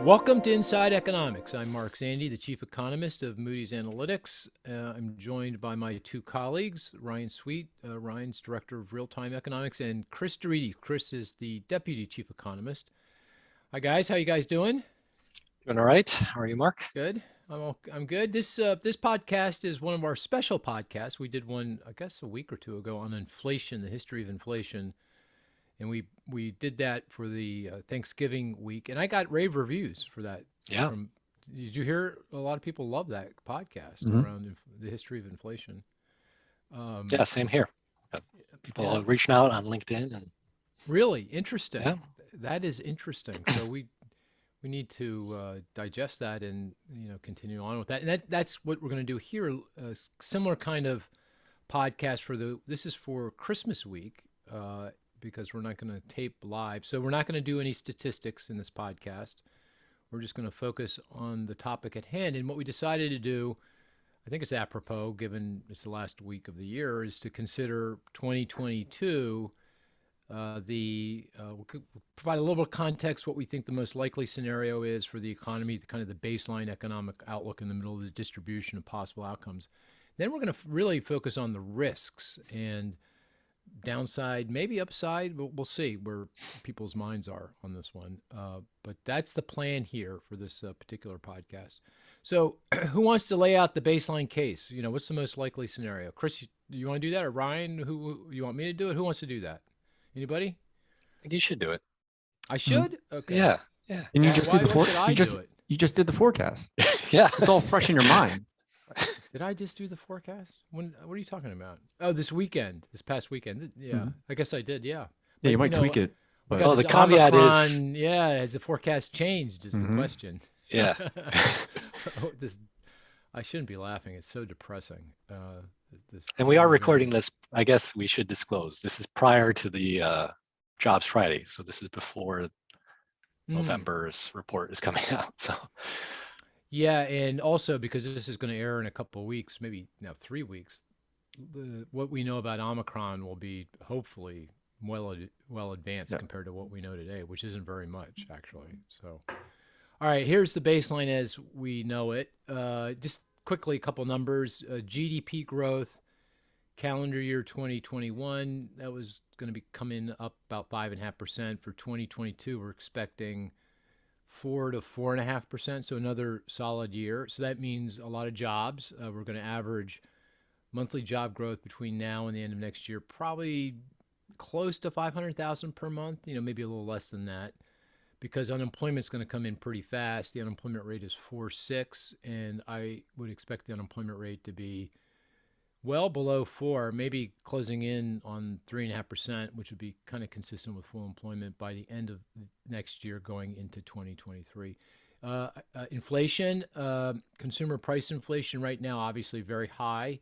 Welcome to Inside Economics. I'm Mark Zandi, the Chief Economist of Moody's Analytics. I'm joined by my two colleagues, Ryan Sweet, Ryan's Director of Real-Time Economics, and Cris. Cris is the Deputy Chief Economist. Hi, guys. How you guys doing? Doing all right. How are you, Mark? Good. I'm good. This podcast is one of our special podcasts. We did one, I guess, a week or two ago on inflation, the history of inflation. And we did that for the Thanksgiving week, and I got rave reviews for that. Yeah. Did you hear? A lot of people love that podcast Mm-hmm. around the history of inflation. Yeah, same here. People are reaching out on LinkedIn and really interesting. Yeah. That is interesting. So we need to digest that and continue on with that. And that's what we're going to do here. A similar kind of podcast this is for Christmas week. Because we're not going to tape live. So we're not going to do any statistics in this podcast. We're just going to focus on the topic at hand. And what we decided to do, I think it's apropos, given it's the last week of the year, is to consider 2022. We'll provide a little bit of context, what we think the most likely scenario is for the economy, kind of the baseline economic outlook in the middle of the distribution of possible outcomes. Then we're going to really focus on the risks and downside, maybe upside, but we'll see where people's minds are on this one. But that's the plan here for this particular podcast. So who wants to lay out the baseline case? What's the most likely scenario? Cris, you want to do that? Or Ryan, who you want me to do it? Who wants to do that? Anybody? I think you should do it. I should? Mm-hmm. Okay. Yeah. And you just did the forecast. You just did the forecast. Yeah. It's all fresh in your mind. Did I just do the forecast? What are you talking about? Oh, this past weekend. Yeah, mm-hmm. I guess I did. Yeah. Yeah, you might tweak it. But the caveat is, has the forecast changed? Is the question. Yeah. I shouldn't be laughing. It's so depressing. And we are recording this. I guess we should disclose. This is prior to the Jobs Friday, so this is before November's report is coming out. So. Yeah, and also because this is going to air in a couple of weeks, maybe 3 weeks, what we know about Omicron will be hopefully well advanced compared to what we know today, which isn't very much, actually. So, all right, here's the baseline as we know it. Just quickly, a couple numbers. GDP growth, calendar year 2021, that was going to come in up about 5.5%. For 2022, we're expecting 4 to 4.5%, so another solid year. So that means a lot of jobs. We're going to average monthly job growth between now and the end of next year, probably close to 500,000 per month, maybe a little less than that, because unemployment's going to come in pretty fast. The unemployment rate is 4.6, and I would expect the unemployment rate to be well below 4, maybe closing in on 3.5%, which would be kind of consistent with full employment by the end of next year going into 2023. Inflation, consumer price inflation right now, obviously very high,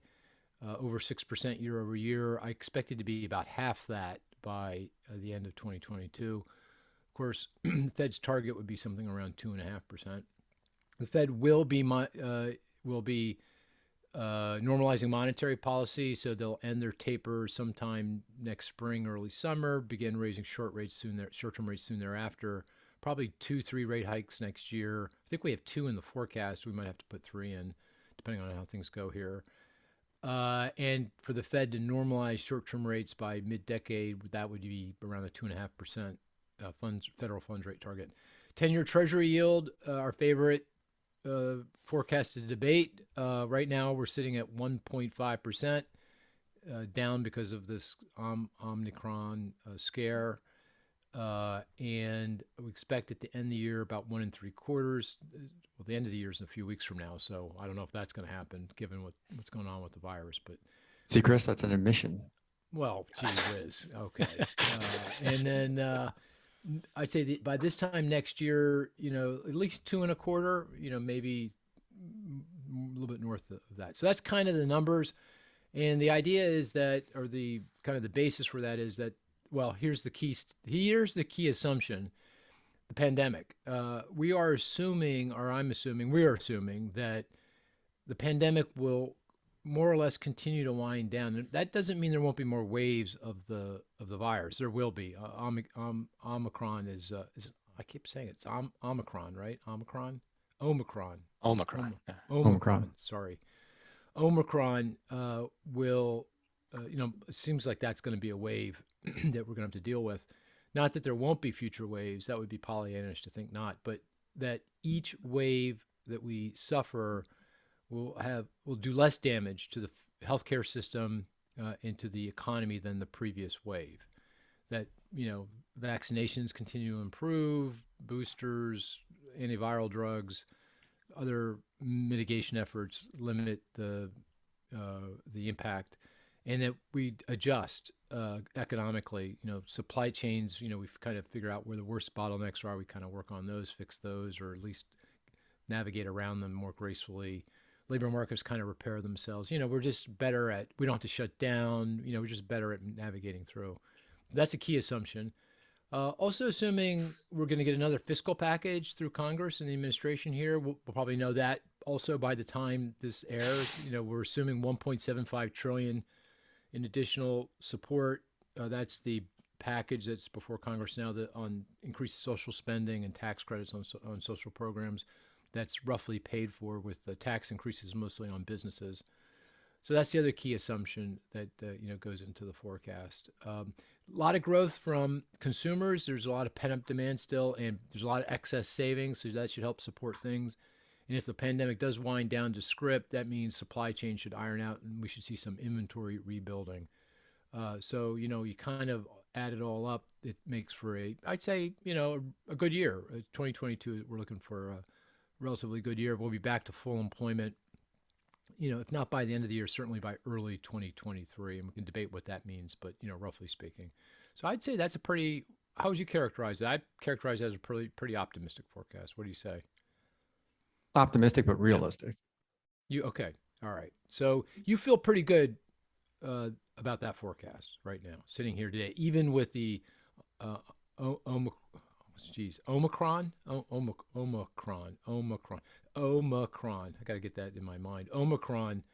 over 6% year over year. I expect it to be about half that by the end of 2022. Of course, the Fed's target would be something around 2.5%. The Fed will be normalizing monetary policy, so they'll end their taper sometime next spring, early summer, begin raising short-term rates soon thereafter, probably 2-3 rate hikes next year. I think we have 2 in the forecast. We might have to put 3 in, depending on how things go here. And for the Fed to normalize short-term rates by mid-decade, that would be around the 2.5% federal funds rate target. 10-year Treasury yield, our favorite forecasted debate. Right now, we're sitting at 1.5%, down because of this Omicron scare, and we expect it to end the year about 1 3/4. Well, the end of the year is in a few weeks from now, so I don't know if that's going to happen given what's going on with the virus. But see, Cris, that's an admission. Well, gee whiz. Okay, and then. I'd say by this time next year, at least 2.25, maybe a little bit north of that. So that's kind of the numbers. And the idea is that, or the kind of the basis for that is that, well, here's the key assumption, the pandemic. We are assuming that the pandemic will more or less continue to wind down. That doesn't mean there won't be more waves of the virus. There will be. Omicron is I keep saying it's Omicron, right? Omicron. Yeah. Omicron. Sorry. Omicron will, it seems like that's going to be a wave that we're going to have to deal with. Not that there won't be future waves, that would be Pollyannish to think not, but that each wave that we suffer will do less damage to the healthcare system and to the economy than the previous wave. That, vaccinations continue to improve, boosters, antiviral drugs, other mitigation efforts limit the impact, and that we adjust economically. Supply chains. We've kind of figured out where the worst bottlenecks are. We kind of work on those, fix those, or at least navigate around them more gracefully. Labor markets kind of repair themselves. We're just better at. We don't have to shut down. We're just better at navigating through. That's a key assumption. Also, assuming we're going to get another fiscal package through Congress and the administration here, we'll probably know that also by the time this airs. We're assuming 1.75 trillion in additional support. That's the package that's before Congress now on increased social spending and tax credits on social programs. That's roughly paid for with the tax increases mostly on businesses. So that's the other key assumption that goes into the forecast. A lot of growth from consumers. There's a lot of pent-up demand still, and there's a lot of excess savings, so that should help support things. And if the pandemic does wind down to script, that means supply chain should iron out, and we should see some inventory rebuilding. So you kind of add it all up, it makes for I'd say a good year. 2022, we're looking for a relatively good year. We'll be back to full employment. If not by the end of the year, certainly by early 2023, and we can debate what that means, but roughly speaking. So I'd say that's how would you characterize that? I'd characterize that as a pretty optimistic forecast. What do you say? Optimistic, but realistic. Okay. All right. So you feel pretty good about that forecast right now, sitting here today, even with the Omicron. I got to get that in my mind. Omicron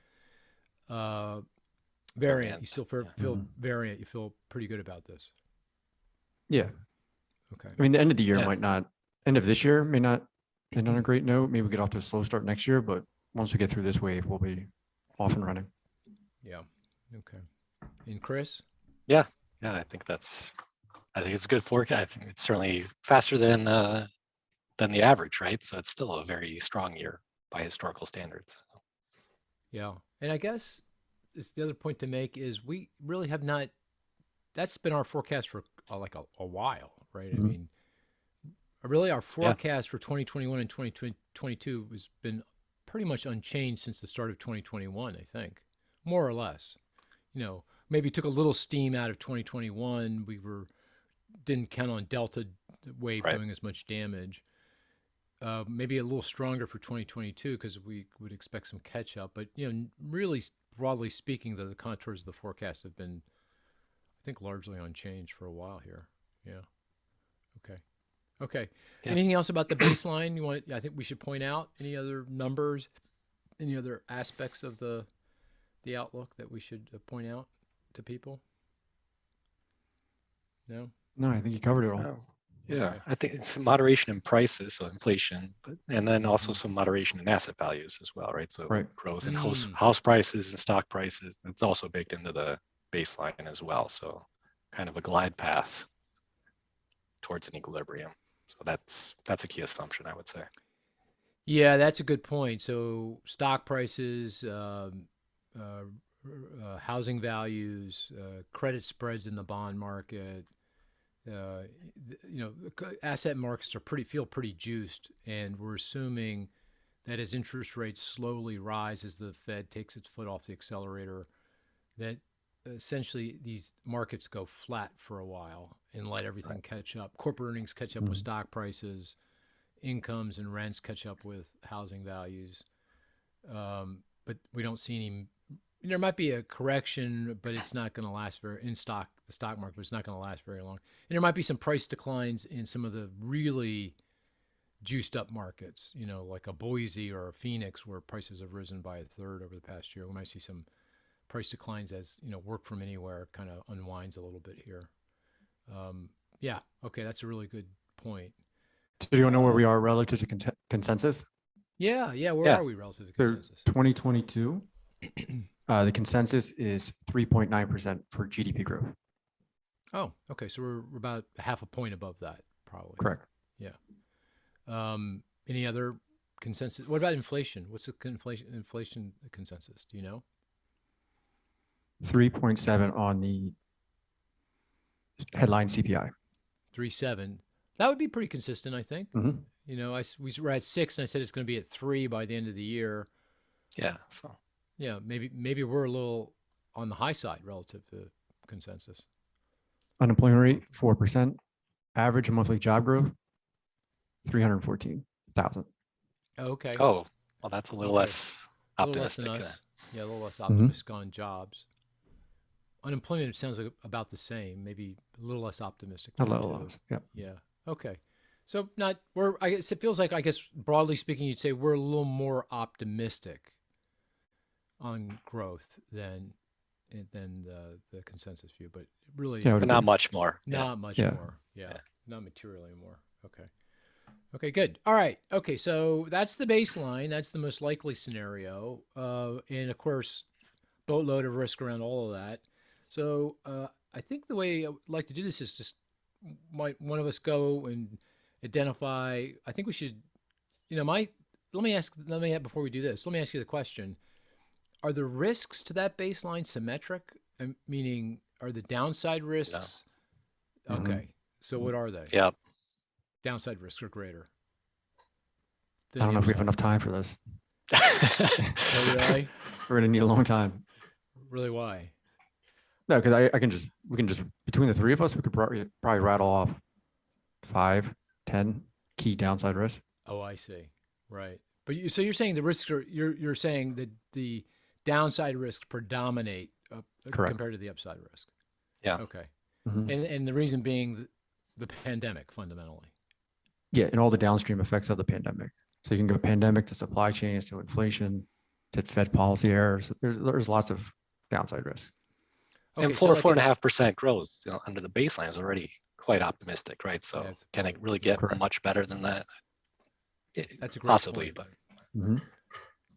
variant. You still feel variant. You feel pretty good about this. Yeah. Okay. I mean, the end of the year end of this year may not end on a great note. Maybe we get off to a slow start next year, but once we get through this wave, we'll be off and running. Yeah. Okay. And Cris? Yeah. I think it's a good forecast. I think it's certainly faster than the average, right? So it's still a very strong year by historical standards. Yeah. And I guess the other point to make is we really have not, that's been our forecast for a while, right? Mm-hmm. I mean, really our forecast for 2021 and 2022 has been pretty much unchanged since the start of 2021, I think, more or less. Maybe took a little steam out of 2021. We didn't count on Delta wave doing as much damage. Maybe a little stronger for 2022 because we would expect some catch up. But really broadly speaking, the contours of the forecast have been, I think, largely unchanged for a while here. Yeah. Okay. Yeah. Anything else about the baseline I think we should point out? Any other numbers? Any other aspects of the outlook that we should point out to people? No, I think you covered it all. No. Yeah, okay. I think it's moderation in prices, so inflation, and then also some moderation in asset values as well, right? So growth in house prices and stock prices, it's also baked into the baseline as well. So kind of a glide path towards an equilibrium. So that's a key assumption, I would say. Yeah, that's a good point. So stock prices, housing values, credit spreads in the bond market, asset markets feel pretty juiced, and we're assuming that as interest rates slowly rise as the Fed takes its foot off the accelerator, that essentially these markets go flat for a while and let everything catch up. Corporate earnings catch up with stock prices, incomes and rents catch up with housing values. But we don't see any. There might be a correction, but it's not going to last the stock market, but it's not going to last very long. And there might be some price declines in some of the really juiced up markets, like a Boise or a Phoenix, where prices have risen by a third over the past year. We might see some price declines as, work from anywhere kind of unwinds a little bit here. Okay, that's a really good point. So do you know where we are relative to consensus? Yeah. Where are we relative to So consensus? 2022, the consensus is 3.9% for GDP growth. Oh, okay. So we're about half a point above that, probably. Correct. Yeah. Any other consensus? What about inflation? What's the inflation consensus? Do you know? 3.7 on the headline CPI. 3.7. That would be pretty consistent, I think. Mm-hmm. You know, we were at 6, and I said it's going to be at 3 by the end of the year. Yeah. So Yeah, maybe we're a little on the high side relative to consensus. Unemployment rate 4%. Average monthly job growth 314,000. Okay. oh, well, that's a little less A little less optimistic. than us. Yeah, a little less optimistic on jobs. Unemployment sounds like about the same, maybe a little less optimistic. A little less. Yeah. Yeah. Okay. So I guess it feels like, I guess broadly speaking, you'd say we're a little more optimistic on growth than the consensus view, but really Yeah, But not much more. not much Yeah. more. Yeah. Not materially more. Okay. Okay, good. All right. Okay, so that's the baseline. That's the most likely scenario. And of course, boatload of risk around all of that. So I think the way I would like to do this is just might one of us go and identify. I think we should, let me ask before we do this. Let me ask you the question: are the risks to that baseline symmetric? Meaning, are the downside risks? No. Okay, Mm-hmm. so what are they? Yeah. Downside risks are greater. I don't know if we have enough time for this. Oh, really? We're gonna need a long time. Really? Why? No, because we can just between the three of us, we could probably rattle off 5, 10 key downside risks. Oh, I see. Right. But so you're saying the risks are you're saying that the downside risks predominate Correct. compared to the upside risk. Yeah. Okay. Mm-hmm. And the reason being the pandemic fundamentally. Yeah, and all the downstream effects of the pandemic. So you can go pandemic to supply chains to inflation to Fed policy errors. There's lots of downside risks. Okay, And so like 4.5% growth under the baseline is already quite optimistic, right? So Yeah, can it really get Correct. much better than that? That's a great Possibly, point. but Mm-hmm.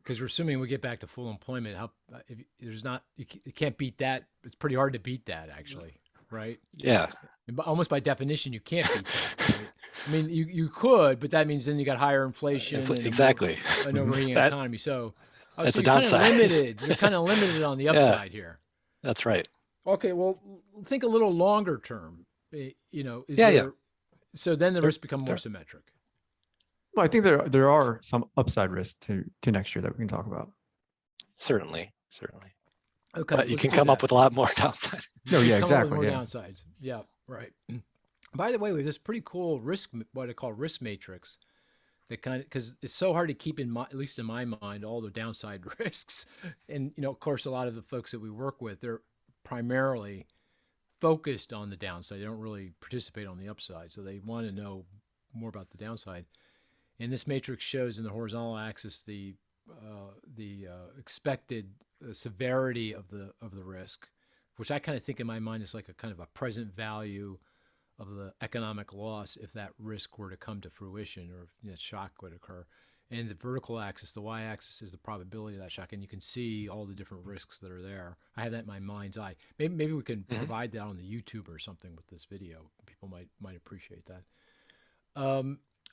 Because we're assuming we get back to full employment. If there's not, you can't beat that. It's pretty hard to beat that, actually, right? yeah, And almost by definition, you can't beat that. Right? I mean, you could, but that means then you got higher inflation and exactly. an overheating That- economy. So, that's so a you're kind of downside. limited. You're kind of limited on the upside here. That's right. Okay, well, think a little longer term. Is Yeah, there? yeah. So then the There- risks become more symmetric. Well, I think there are some upside risks to next year that we can talk about. Certainly. Okay, But you let's can do come up that. with a lot more downside. Oh, You yeah, come up with exactly. more Yeah. downsides. Yeah, right. By the way, we have this pretty cool risk, what I call risk matrix, that because it's so hard to keep in mind, at least in my mind, all the downside risks. And of course, a lot of the folks that we work with, they're primarily focused on the downside. They don't really participate on the upside, so they want to know more about the downside. And this matrix shows in the horizontal axis the expected severity of the risk, which I kind of think in my mind is like a kind of a present value of the economic loss if that risk were to come to fruition or if shock would occur. And the vertical axis, the y-axis, is the probability of that shock, and you can see all the different risks that are there. I have that in my mind's eye. Maybe we can provide that on the YouTube or something with this video. People might appreciate that.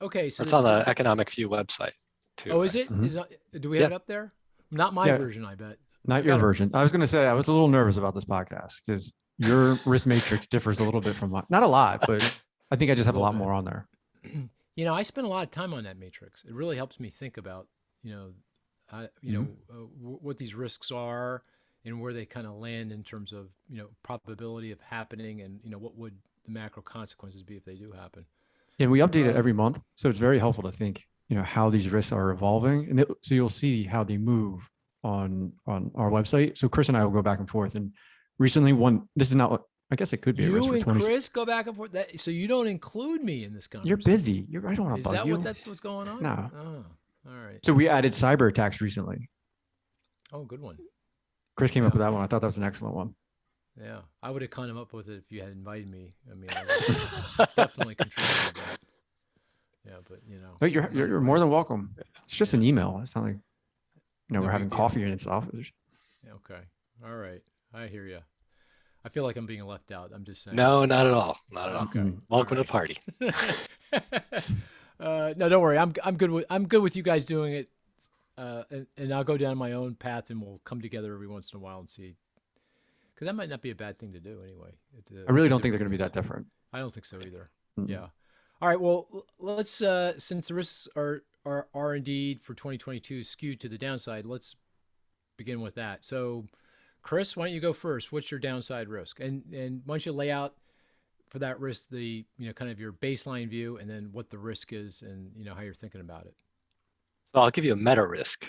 Okay, so It's on the Economic View website too. Oh, is right? it? Mm-hmm. Do we have it up there? Not my Yeah. version, I bet. Not your version. I was going to say I was a little nervous about this podcast because your risk matrix differs a little bit from mine. Not a lot, but I think I just have a lot more on there. I spend a lot of time on that matrix. It really helps me think about, what these risks are and where they kind of land in terms of, probability of happening and, what would the macro consequences be if they do happen. And we update it every month. So it's very helpful to think, how these risks are evolving. And so you'll see how they move on our website. So Cris and I will go back and forth. And recently this is not what, I guess it could be a risk You for and 20. Cris go back and forth. So you don't include me in this conversation. You're busy. I don't want to Is bug that you. that's what's going on? No. Oh, all right. So we added cyber attacks recently. Oh, good one. Cris came up with that one. I thought that was an excellent one. Yeah, I would have come up with it if you had invited me. I mean, I would definitely contributed to that. but you know, But you're more than welcome. It's just an email. It's not like, no we're big having deal. coffee and stuff. Okay. All right. I hear you. I feel like I'm being left out. I'm just saying. No, not at all. Not at all. Okay. Welcome to the party. No, don't worry. I'm good with you guys doing it. And I'll go down my own path, and we'll come together every once in a while and see. Because that might not be a bad thing to do anyway. I really don't think they're going to be that different. I don't think so either. Yeah. All right. Well, let's since the risks are indeed for 2022 skewed to the downside, let's begin with that. So, Cris, why don't you go first? What's your downside risk? And why don't you lay out for that risk the kind of your baseline view, and then what the risk is, and how you're thinking about it. So I'll give you a meta risk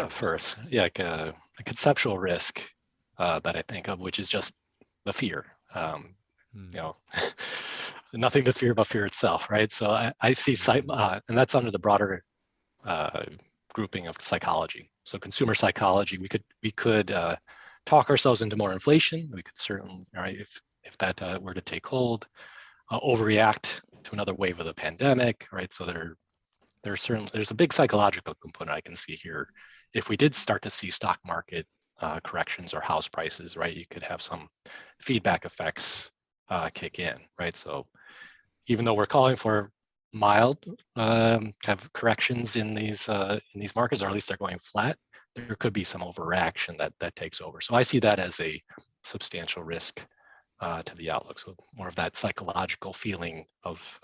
first. Yeah, like a conceptual risk that I think of, which is just the fear. Nothing to fear but fear itself, right? So I see and that's under the broader grouping of psychology. So consumer psychology, we could talk ourselves into more inflation. We could certainly, right, if that were to take hold, overreact to another wave of the pandemic, right? So there's a big psychological component I can see here. If we did start to see stock market corrections or house prices, right, you could have some feedback effects kick in, right? So even though we're calling for mild kind of corrections in these markets, or at least they're going flat, there could be some overreaction that takes over. So I see that as a substantial risk to the outlook. So more of that psychological feeling of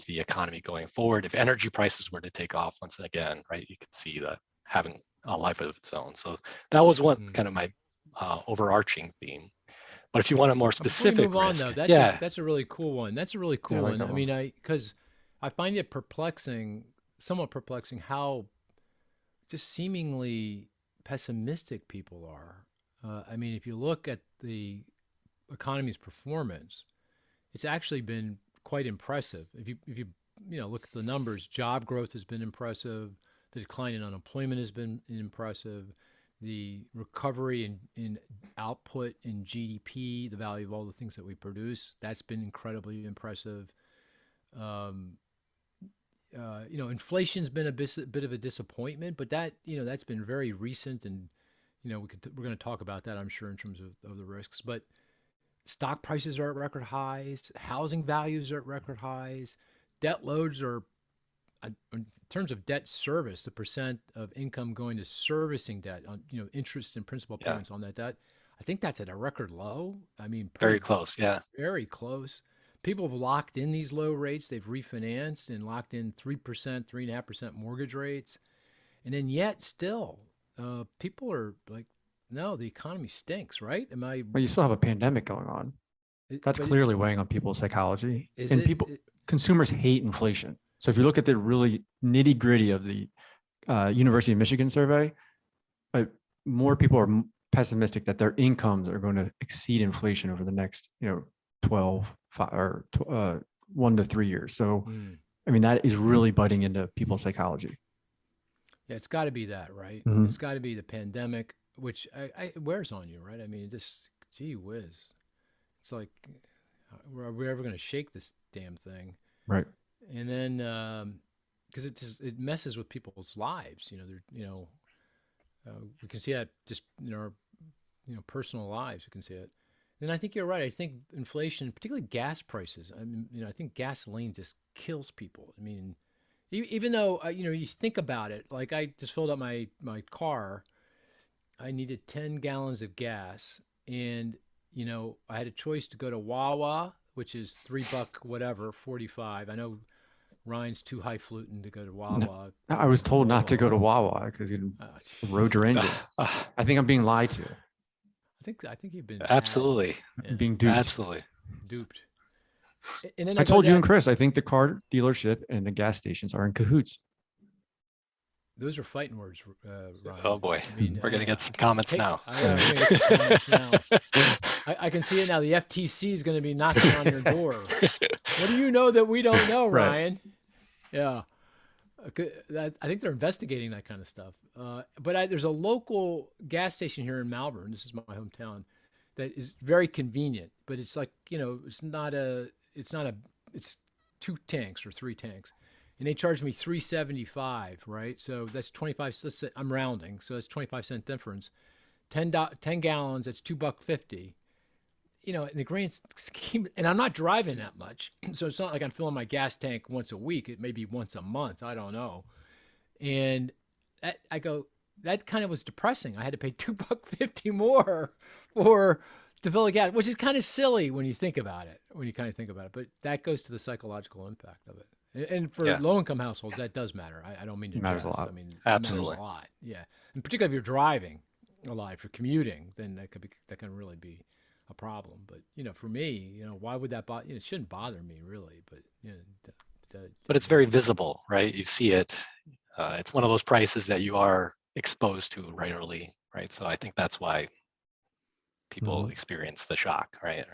the economy going forward. If energy prices were to take off once again, right, you could see that having a life of its own. So that was one kind of my overarching theme. But if you want a more specific risk, that's a really cool one. That's a really cool one. I mean, because I find it somewhat perplexing how just seemingly pessimistic people are. I mean, if you look at the economy's performance, it's actually been quite impressive. If you look at the numbers, job growth has been impressive. The decline in unemployment has been impressive. The recovery in output in GDP, the value of all the things that we produce, that's been incredibly impressive. Inflation's been a bit of a disappointment, but that's been very recent, and we're going to talk about that, I'm sure, in terms of the risks. But stock prices are at record highs, housing values are at record highs, debt loads are, in terms of debt service, the percent of income going to servicing debt on interest and principal payments on that debt, I think that's at a record low. I mean, very close, very close. People have locked in these low rates. They've refinanced and locked in 3%, 3.5% mortgage rates, and then yet still, people are like, no, the economy stinks, right? Well, you still have a pandemic going on. That's clearly weighing on people's psychology. Consumers hate inflation. So if you look at the really nitty gritty of the University of Michigan survey, more people are pessimistic that their incomes are going to exceed inflation over the next 1 to 3 years. So, I mean, that is really biting into people's psychology. Yeah, it's got to be that, right? Mm-hmm. It's got to be the pandemic, which it wears on you, right? I mean, just, gee whiz. It's like, are we ever going to shake this damn thing? Right. And then, because it messes with people's lives, we can see that just in our, personal lives. We can see it. And I think you're right. I think inflation, particularly gas prices. I mean, I think gasoline just kills people. I mean, even though you think about it, like I just filled up my car, I needed 10 gallons of gas, and I had a choice to go to Wawa, which is $3 whatever, 45. I know Ryan's too highfalutin to go to Wawa. No, I was told not to go to Wawa because you rode your engine. I think I'm being lied to. I think you've been absolutely being duped. Absolutely duped. And then I told you and Cris, I think the car dealership and the gas stations are in cahoots. Those are fighting words, Ryan. Oh boy, we're gonna get some comments now. We're gonna get some comments now. I can see it now. The FTC is going to be knocking on your door. What do you know that we don't know, Ryan? Right. Yeah. I think they're investigating that kind of stuff. But there's a local gas station here in Malvern. This is my hometown. That is very convenient, but it's like, it's 2 2 tanks or 3 tanks, and they charge me $3.75, right? So that's 25. Let's say I'm rounding, so that's 25-cent difference. 10 gallons, that's $2.50. You know, in the grand scheme, and I'm not driving that much, so it's not like I'm filling my gas tank once a week. It may be once a month. I don't know. And I go, that kind of was depressing. I had to pay $2.50 more to fill a gas, which is kind of silly when you think about it. But that goes to the psychological impact of it. And for low-income households, that does matter. I don't mean to matters jest. a lot. I mean, Absolutely. It matters a lot. Yeah, and particularly if you're driving a lot, if you're commuting, then that can really be a problem. But you know, for me, you know, why would that bother? You know, it shouldn't bother me really. But you know, but it's very visible, right? You see it. It's one of those prices that you are exposed to regularly, right? So I think that's why people experience the shock, right?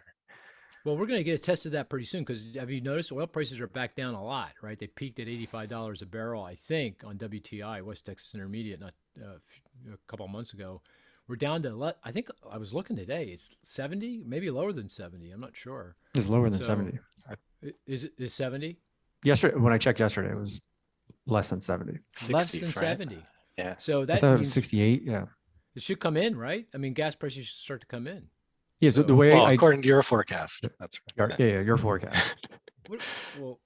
Well, we're going to get a test of that pretty soon because have you noticed oil prices are back down a lot, right? They peaked at $85 a barrel, I think, on WTI, West Texas Intermediate, not a couple of months ago. We're down to, I think I was looking today, it's 70, maybe lower than 70. I'm not sure. It's lower than 70. Is 70? Yesterday, when I checked yesterday, it was less than 70. 60s, Less than right? 70. Yeah. So I that thought it was means 68. Yeah. it should come in, right? I mean, gas prices should start to come in. Yeah. So the way Well, according to your forecast, that's right. your forecast. Well,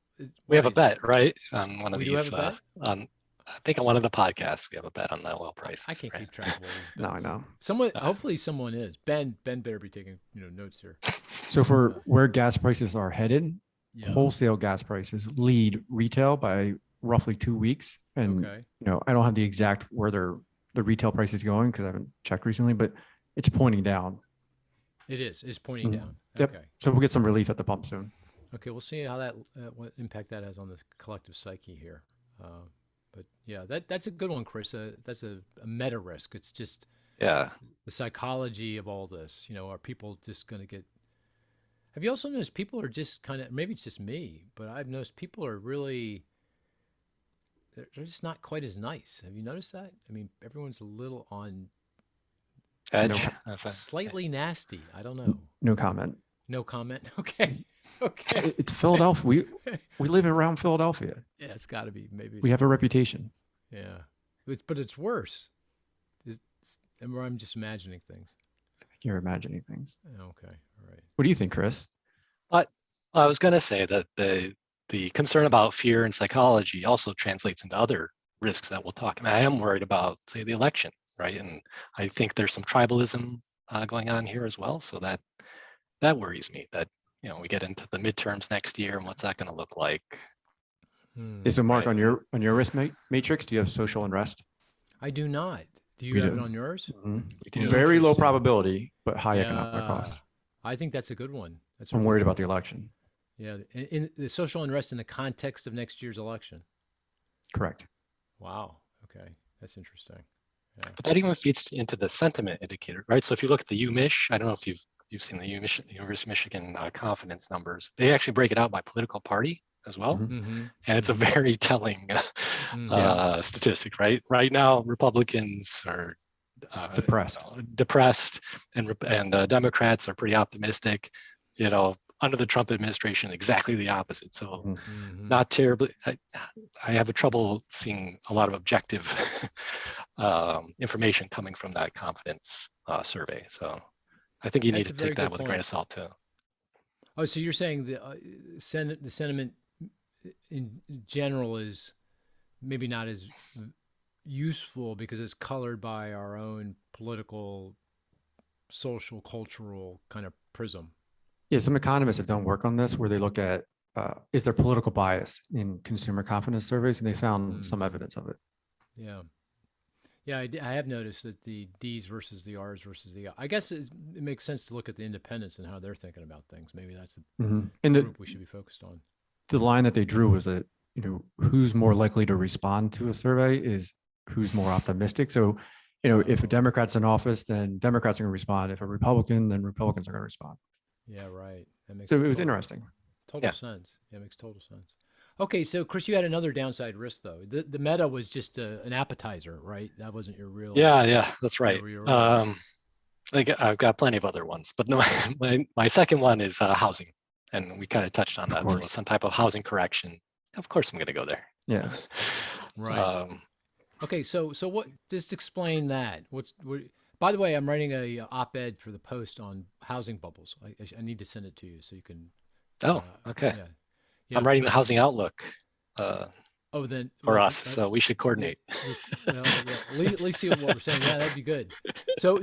We have a bet, right? On one of these. We do have a bet? I think on one of the podcasts, we have a bet on the oil prices. I can't keep track of all these No, I bets. know. Hopefully someone is. Ben better be taking notes here. So for where gas prices are headed, wholesale gas prices lead retail by roughly 2 weeks. And I don't have the exact where the retail price is going because I haven't checked recently, but it's pointing down. It's pointing down. Yep. Okay. So we'll get some relief at the pump soon. Okay, we'll see how what impact that has on the collective psyche here. But yeah, that's a good one, Cris. That's a meta risk. It's just the psychology of all this. You know, are people just going to get? Have you also noticed people are just kind of, maybe it's just me, but I've noticed people are really, they're just not quite as nice. Have you noticed that? I mean, everyone's a little on edge, slightly nasty. I don't know. No comment. No comment. Okay. It's Philadelphia. We live around Philadelphia. Yeah, it's got to be. Maybe we have a reputation. Yeah, but it's worse. And I'm just imagining things. You're imagining things. Okay. All right. What do you think, Cris? I was going to say that the concern about fear and psychology also translates into other risks that we'll talk about. I am worried about, say, the election, right? And I think there's some tribalism going on here as well. So that worries me that, we get into the midterms next year and what's that going to look like? So Mark, on your risk matrix, do you have social unrest? I do not. Do you have it on yours? Mm-hmm. Very low probability, but high economic cost. I think that's a good one. I'm worried about the election. Yeah, in the social unrest in the context of next year's election. Correct. Wow. Okay, that's interesting. Yeah. But that even feeds into the sentiment indicator, right? So if you look at the UMich, I don't know if you've seen the University of Michigan confidence numbers. They actually break it out by political party as well, and it's a very telling statistic, right? Right now, Republicans are depressed, and Democrats are pretty optimistic. Under the Trump administration, exactly the opposite. So not terribly. I have a trouble seeing a lot of objective information coming from that confidence survey. So I think you need to take that with a grain of salt too. Oh, so you're saying the sentiment in general is maybe not as useful because it's colored by our own political, social, cultural kind of prism. Yeah, some economists have done work on this where they look at is there political bias in consumer confidence surveys, and they found some evidence of it. Yeah. Yeah, I have noticed that the D's versus the R's versus the, I guess it makes sense to look at the independents and how they're thinking about things. Maybe that's the group we should be focused on. The line that they drew was that, who's more likely to respond to a survey is who's more optimistic. So, if a Democrat's in office, then Democrats are going to respond. If a Republican, then Republicans are going to respond. Yeah, right. That makes so it was interesting. Total sense. Yeah, it makes total sense. Okay, so Cris, you had another downside risk though. The meta was just an appetizer, right? That wasn't your real. Yeah, that's right. I've got plenty of other ones, but no, my second one is housing, And we kind of touched on Of that. So course. some type of housing correction, of course I'm going to go there. Yeah. Right. Okay, so what? Just explain that. By the way, I'm writing a op-ed for the Post on housing bubbles. I need to send it to you so you can. Oh, okay. Yeah, yeah. I'm writing the But housing outlook then for us, so we should coordinate. Well, yeah. At least see what we're saying. Yeah, that'd be good. So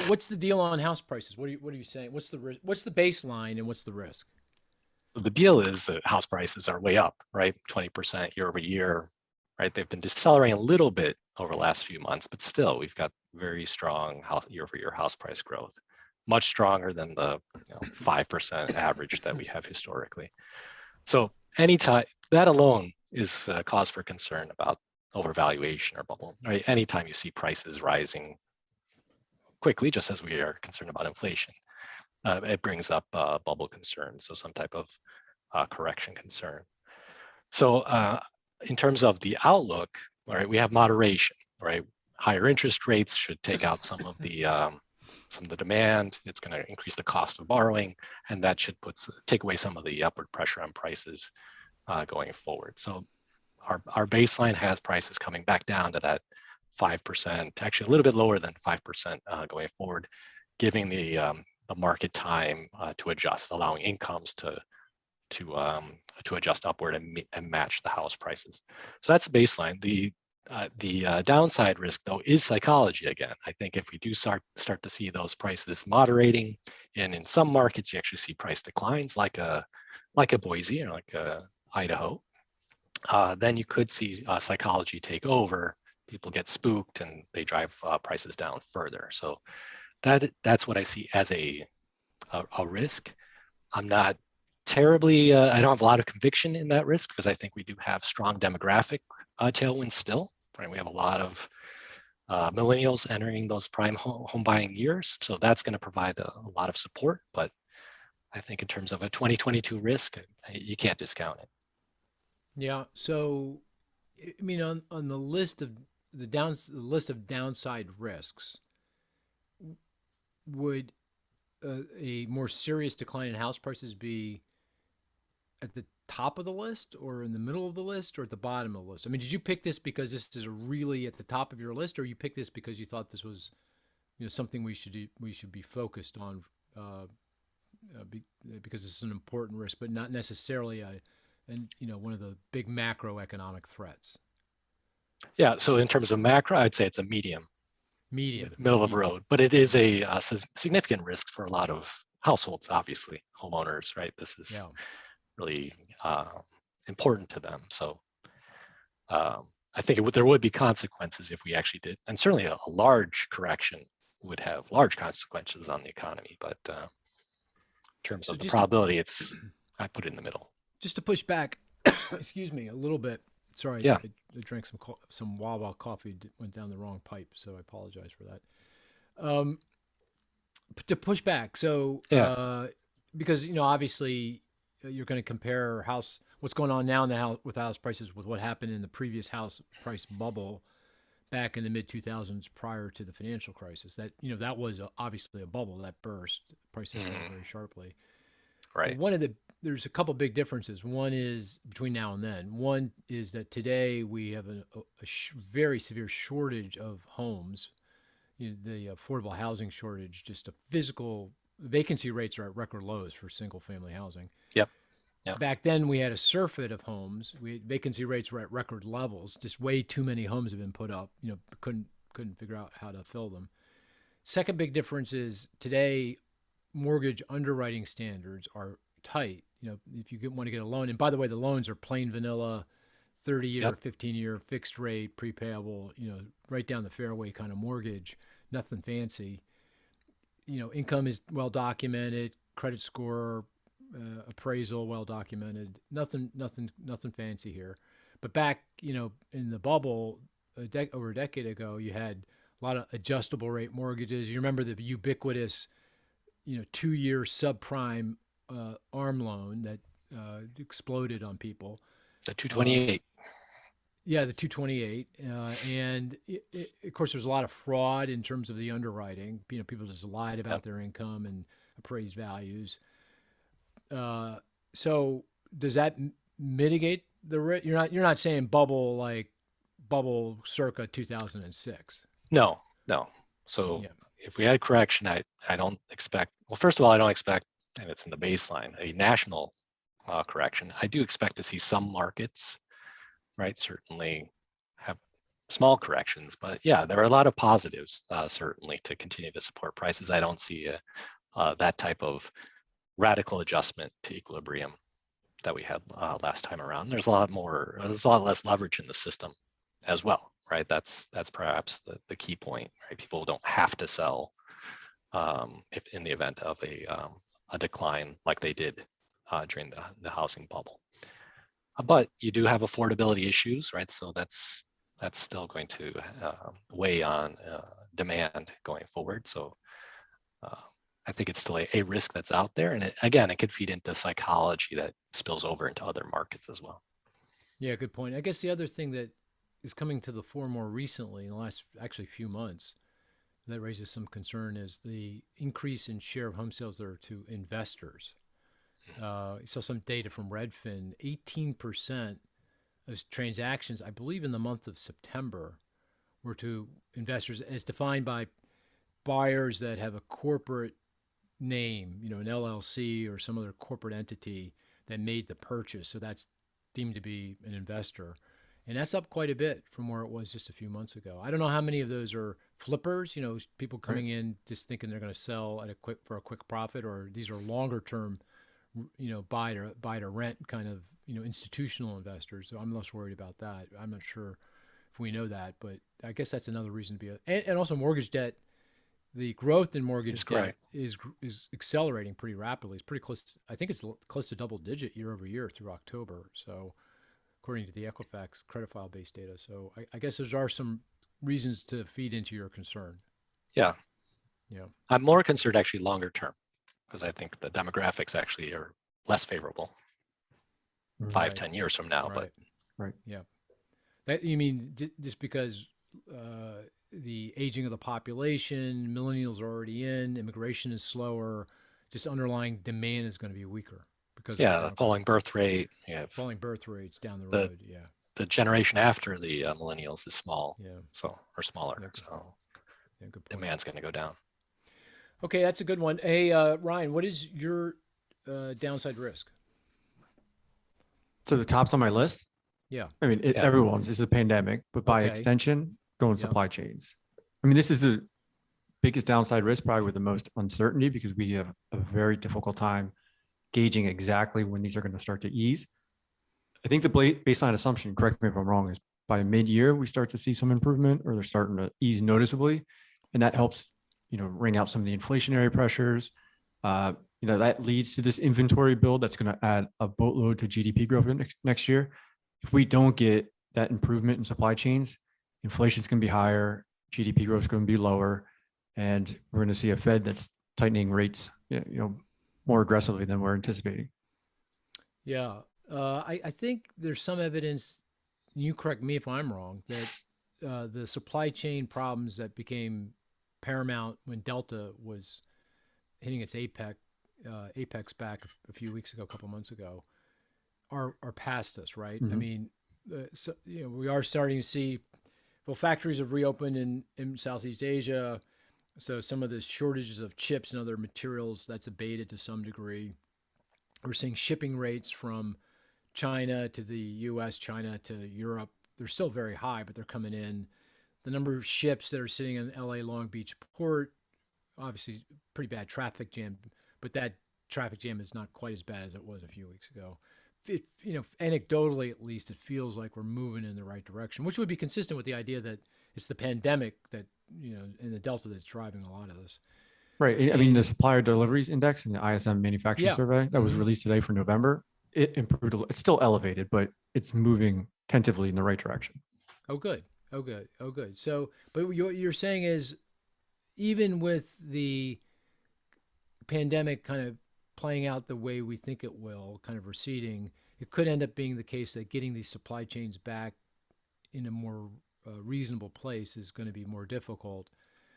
what's the deal on house prices? What are you saying? What's the baseline and what's the risk? So the deal is that house prices are way up, right? 20% year over year, right? They've been decelerating a little bit over the last few months, but still we've got very strong year over year house price growth, much stronger than the 5% average that we have historically. So anytime that alone is a cause for concern about overvaluation or bubble, right? Anytime you see prices rising quickly, just as we are concerned about inflation, it brings up bubble concerns, so some type of correction concern. So in terms of the outlook, all right, we have moderation, right? Higher interest rates should take out some of the demand. It's going to increase the cost of borrowing, and that should take away some of the upward pressure on prices going forward. So our baseline has prices coming back down to that 5%, actually a little bit lower than 5% going forward, giving the market time to adjust, allowing incomes to adjust upward and match the house prices. So that's the baseline. The downside risk, though, is psychology again. I think if we do start to see those prices moderating, and in some markets you actually see price declines, like a Boise or like a Idaho, then you could see psychology take over. People get spooked and they drive prices down further. So that's what I see as a risk. I'm not terribly, I don't have a lot of conviction in that risk because I think we do have strong demographic tailwinds still. Right? We have a lot of millennials entering those prime home buying years. So that's going to provide a lot of support. But I think in terms of a 2022 risk, you can't discount it. Yeah. So, I mean, on the list of the list of downside risks, would a more serious decline in house prices be at the top of the list or in the middle of the list or at the bottom of the list? I mean, did you pick this because this is really at the top of your list, or you picked this because you thought this was, something we should be focused on because it's an important risk, but not necessarily one of the big macroeconomic threats? Yeah. So in terms of macro, I'd say it's a medium, middle of the road, but it is a significant risk for a lot of households, obviously, homeowners, right? This is really important to them. So I think there would be consequences if we actually did, and certainly a large correction would have large consequences on the economy. But in terms of the probability, I put it in the middle. Just to push back, excuse me, a little bit. Sorry, yeah. I drank some Wawa coffee, went down the wrong pipe, so I apologize for that. To push back, so because obviously you're going to compare what's going on now in the house with house prices with what happened in the previous house price bubble back in the mid 2000s prior to the financial crisis. That that was obviously a bubble that burst. Prices fell very sharply. Right. But there's a couple big differences. One is between now and then. One is that today we have a very severe shortage of homes. The affordable housing shortage, just a physical vacancy rates are at record lows for single family housing. Yep. Back then we had a surfeit of homes. Vacancy rates were at record levels. Just way too many homes have been put up. Couldn't figure out how to fill them. Second big difference is today mortgage underwriting standards are tight. If you want to get a loan, and by the way, the loans are plain vanilla, 30-year, 15-year fixed rate, prepayable, right down the fairway kind of mortgage, nothing fancy. Income is well documented, credit score, appraisal well documented, nothing fancy here. But back, in the bubble over a decade ago, you had a lot of adjustable rate mortgages. You remember the ubiquitous 2-year subprime ARM loan that exploded on people. The 228. The 228. And of course, there's a lot of fraud in terms of the underwriting. People just lied about their income and appraised values. So does that mitigate the risk? You're not saying bubble like bubble circa 2006. No, no. So Yeah. if we had correction, I don't expect, well, first of all, I don't expect, and it's in the baseline, a national correction. I do expect to see some markets, right, certainly have small corrections, but yeah, there are a lot of positives, certainly, to continue to support prices. I don't see that type of radical adjustment to equilibrium that we had last time around. There's a lot less leverage in the system as well, right? That's perhaps the key point, right? People don't have to sell if in the event of a decline like they did during the housing bubble. But you do have affordability issues, right? So that's still going to weigh on demand going forward. So I think it's still a risk that's out there. And again, it could feed into psychology that spills over into other markets as well. Yeah, good point. I guess the other thing that is coming to the fore more recently in the last actually few months that raises some concern is the increase in share of home sales that are to investors. I saw some data from Redfin, 18% of transactions, I believe in the month of September, were to investors as defined by buyers that have a corporate name, an LLC or some other corporate entity that made the purchase. So that's deemed to be an investor. And that's up quite a bit from where it was just a few months ago. I don't know how many of those are flippers, people coming in just thinking they're going to sell at for a quick profit, or these are longer term, buy to rent kind of, institutional investors. So I'm less worried about that. I'm not sure if we know that, but I guess that's another reason to be. And also mortgage debt. The growth in mortgage debt is accelerating pretty rapidly. It's pretty close. I think it's close to double digit year over year through October. So according to the Equifax credit file based data. So I guess those are some reasons to feed into your concern. Yeah. Yeah. I'm more concerned actually longer term, because I think the demographics actually are less favorable 5-10 years from now. Right. Right. Yeah. That, you mean just because the aging of the population, millennials are already in, immigration is slower, just underlying demand is going to be weaker because the falling birth rate. Falling birth rates down the road. The generation after the millennials is small. Yeah. So or smaller. Yeah, so good point. Demand's going to go down. Okay, that's a good one. Hey, Ryan, what is your downside risk? So the top's on my list. Yeah. I mean, everyone's is the pandemic, but by extension, going supply chains. I mean, this is the biggest downside risk, probably with the most uncertainty, because we have a very difficult time gauging exactly when these are going to start to ease. I think the baseline assumption, correct me if I'm wrong, is by mid-year we start to see some improvement, or they're starting to ease noticeably, and that helps, wring out some of the inflationary pressures. That leads to this inventory build that's going to add a boatload to GDP growth next year. If we don't get that improvement in supply chains, inflation is going to be higher, GDP growth is going to be lower, and we're going to see a Fed that's tightening rates, more aggressively than we're anticipating. Yeah, I think there's some evidence. You correct me if I'm wrong, that the supply chain problems that became paramount when Delta was hitting its apex back a few weeks ago, a couple months ago, are past us, right? Mm-hmm. I mean, we are starting to see, factories have reopened in Southeast Asia, so some of the shortages of chips and other materials, that's abated to some degree. We're seeing shipping rates from China to the U.S., China to Europe. They're still very high, but they're coming in. The number of ships that are sitting in L.A. Long Beach port, obviously pretty bad traffic jam, but that traffic jam is not quite as bad as it was a few weeks ago. Anecdotally at least, it feels like we're moving in the right direction, which would be consistent with the idea that it's the pandemic that, and the Delta that's driving a lot of this. Right. I mean, the supplier deliveries index in the ISM manufacturing survey that was released today for November, it improved. It's still elevated, but it's moving tentatively in the right direction. Oh, good. So, but what you're saying is, even with the pandemic kind of playing out the way we think it will, kind of receding, it could end up being the case that getting these supply chains back in a more reasonable place is going to be more difficult.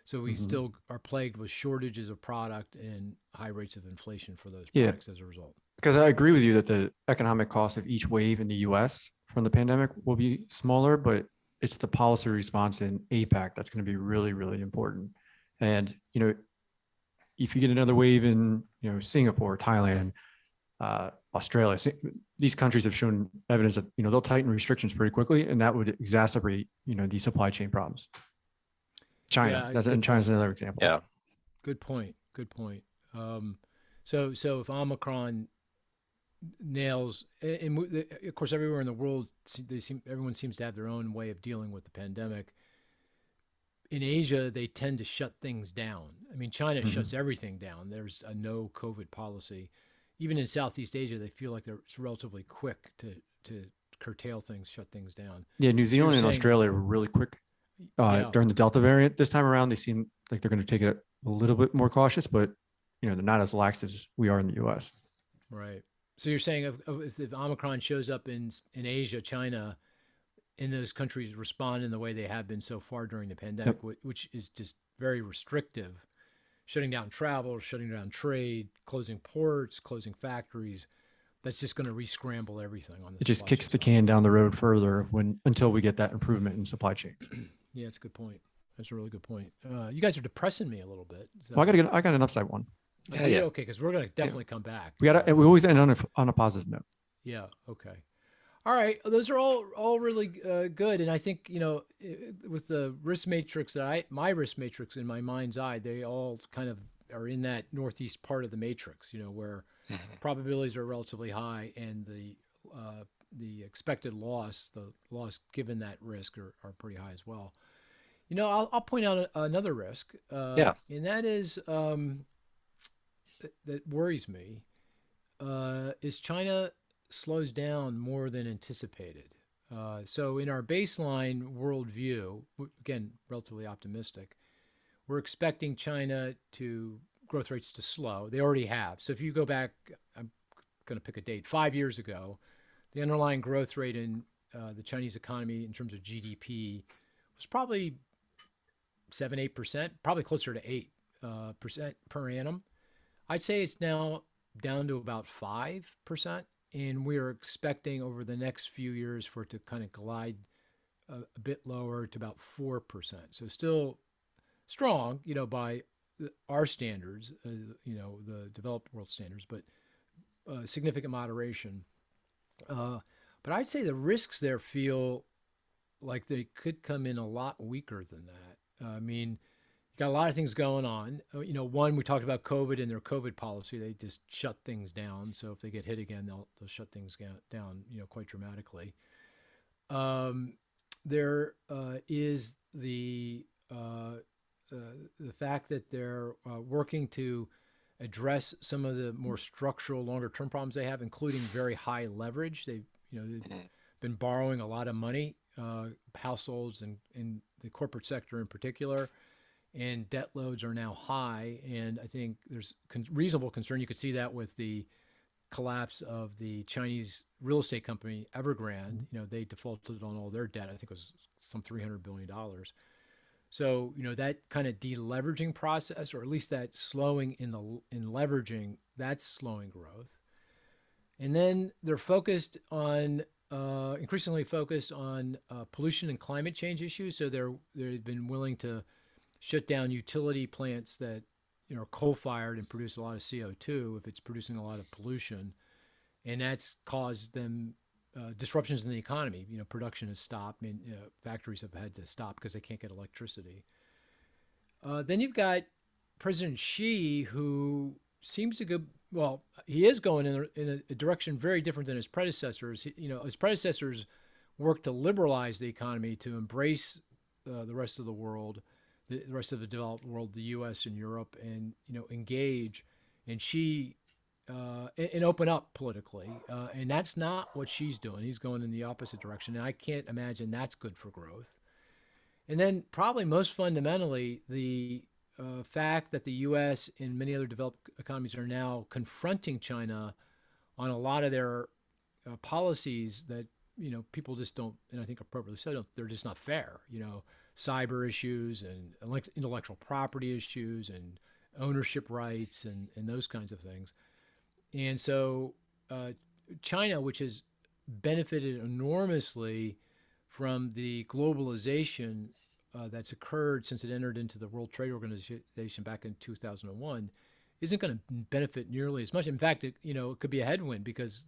So we still are plagued with shortages of product and high rates of inflation for those products as a result. Because I agree with you that the economic cost of each wave in the US from the pandemic will be smaller, but it's the policy response in APAC that's going to be really, really important. And, if you get another wave in, Singapore, Thailand, Australia, these countries have shown evidence that, they'll tighten restrictions pretty quickly, and that would exacerbate, these supply chain problems. China, China's another example. Yeah. Good point. So if Omicron nails, and of course, everywhere in the world, everyone seems to have their own way of dealing with the pandemic. In Asia, they tend to shut things down. I mean, China shuts everything down. There's a no COVID policy. Even in Southeast Asia, they feel like it's relatively quick to curtail things, shut things down. Yeah, New Zealand and Australia were really quick during the Delta variant. This time around, they seem like they're going to take it a little bit more cautious, but they're not as lax as we are in the U.S. Right. So you're saying if Omicron shows up in Asia, China, and those countries respond in the way they have been so far during the pandemic, which is just very restrictive, shutting down travel, shutting down trade, closing ports, closing factories, that's just going to re-scramble everything on this. It just kicks the can down the road further until we get that improvement in supply chains. Yeah, that's a good point. That's a really good point. You guys are depressing me a little bit. So. Well, I got an upside one. Yeah. Okay, because we're going to definitely come back. We always end on a positive note. Yeah. Okay. All right. Those are all really good, and I think with the risk matrix my risk matrix in my mind's eye, they all kind of are in that northeast part of the matrix. Where probabilities are relatively high, and the expected loss, the loss given that risk, are pretty high as well. I'll point out another risk. And that is that worries me. Is China slows down more than anticipated. So in our baseline worldview, again, relatively optimistic, we're expecting China growth rates to slow. They already have. So if you go back, I'm going to pick a date, 5 years ago, the underlying growth rate in the Chinese economy in terms of GDP was probably 7-8%, probably closer to 8% per annum. I'd say it's now down to about 5%. And we're expecting over the next few years for it to kind of glide a bit lower to about 4%. So still strong, by our standards, the developed world standards, but significant moderation. But I'd say the risks there feel like they could come in a lot weaker than that. I mean, got a lot of things going on. One, we talked about COVID and their COVID policy. They just shut things down. So if they get hit again, they'll shut things down, quite dramatically. There is the fact that they're working to address some of the more structural, longer-term problems they have, including very high leverage. They've been borrowing a lot of money, households and the corporate sector in particular. And debt loads are now high, and I think there's reasonable concern. You could see that with the collapse of the Chinese real estate company Evergrande. They defaulted on all their debt. I think it was some $300 billion. So that kind of deleveraging process, or at least that slowing in leveraging, that's slowing growth. And then they're increasingly focused on pollution and climate change issues. So they've been willing to shut down utility plants that are coal-fired and produce a lot of CO2 if it's producing a lot of pollution, and that's caused them disruptions in the economy. Production has stopped. Factories have had to stop because they can't get electricity. Then you've got President Xi, who seems to go. Well, he is going in a direction very different than his predecessors. His predecessors worked to liberalize the economy, to embrace the rest of the world. The rest of the developed world, the U.S. and Europe, and engage, and and open up politically, and that's not what she's doing. He's going in the opposite direction, and I can't imagine that's good for growth. And then, probably most fundamentally, the fact that the U.S. and many other developed economies are now confronting China on a lot of their policies that people just don't, and I think appropriately so, they're just not fair. Cyber issues and intellectual property issues and ownership rights and those kinds of things. And so China, which has benefited enormously from the globalization that's occurred since it entered into the World Trade Organization back in 2001, isn't going to benefit nearly as much. In fact, it could be a headwind because